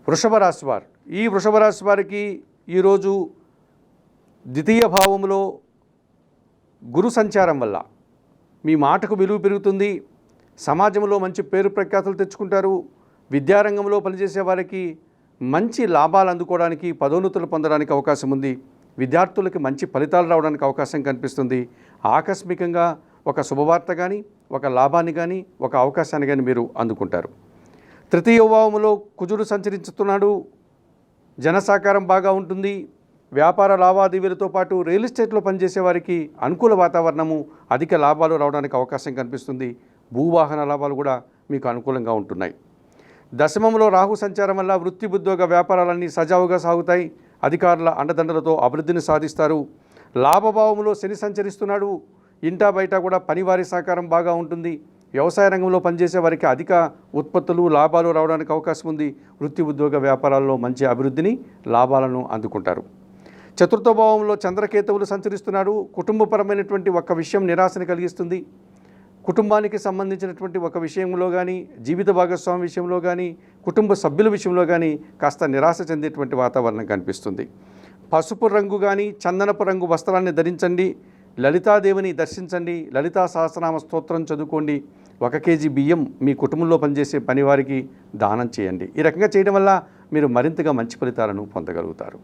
వృషభ రాశి వారు, ఈ వృషభ రాశి వారికి ఈరోజు ద్వితీయ భావంలో గురు సంచారం వల్ల మీ మాటకు విలువ పెరుగుతుంది. సమాజంలో మంచి పేరు ప్రఖ్యాతులు తెచ్చుకుంటారు. విద్యారంగంలో పనిచేసే వారికి మంచి లాభాలు అందుకోవడానికి, పదోన్నతులు పొందడానికి అవకాశం ఉంది. విద్యార్థులకి మంచి ఫలితాలు రావడానికి అవకాశం కనిపిస్తుంది. ఆకస్మికంగా ఒక శుభవార్త కానీ, ఒక లాభాన్ని కానీ, ఒక అవకాశాన్ని కానీ మీరు అందుకుంటారు. తృతీయ భావంలో కుజుడు సంచరిస్తున్నాడు. జనసాకారం బాగా ఉంటుంది. వ్యాపార లావాదేవీలతో పాటు రియల్ ఎస్టేట్లో పనిచేసే వారికి అనుకూల వాతావరణము, అధిక లాభాలు రావడానికి అవకాశం కనిపిస్తుంది. భూవాహన లాభాలు కూడా మీకు అనుకూలంగా ఉంటున్నాయి. దశమంలో రాహు సంచారం వల్ల వృత్తి, ఉద్యోగ, వ్యాపారాలన్నీ సజావుగా సాగుతాయి. అధికారుల అండదండలతో అభివృద్ధిని సాధిస్తారు. లాభభావంలో శని సంచరిస్తున్నాడు. ఇంటా బయట కూడా పనివారి సహకారం బాగా ఉంటుంది. వ్యవసాయ రంగంలో పనిచేసే వారికి అధిక ఉత్పత్తులు, లాభాలు రావడానికి అవకాశం ఉంది. వృత్తి, ఉద్యోగ, వ్యాపారాల్లో మంచి అభివృద్ధిని, లాభాలను అందుకుంటారు. చతుర్థ భావంలో చంద్రకేతువులు సంచరిస్తున్నాడు. కుటుంబపరమైనటువంటి ఒక విషయం నిరాశని కలిగిస్తుంది. కుటుంబానికి సంబంధించినటువంటి ఒక విషయంలో కానీ, జీవిత భాగస్వామి విషయంలో కానీ, కుటుంబ సభ్యుల విషయంలో కానీ కాస్త నిరాశ చెందేటువంటి వాతావరణం కనిపిస్తుంది. పసుపు రంగు కానీ, చందనపు రంగు వస్త్రాన్ని ధరించండి. లలితాదేవిని దర్శించండి. లలితా సహస్రనామ స్తోత్రం చదువుకోండి. 1 కేజీ బియ్యం మీ కుటుంబంలో పనిచేసే పనివారికి దానం చేయండి. ఈ రకంగా చేయడం వల్ల మీరు మరింతగా మంచి ఫలితాలను పొందగలుగుతారు.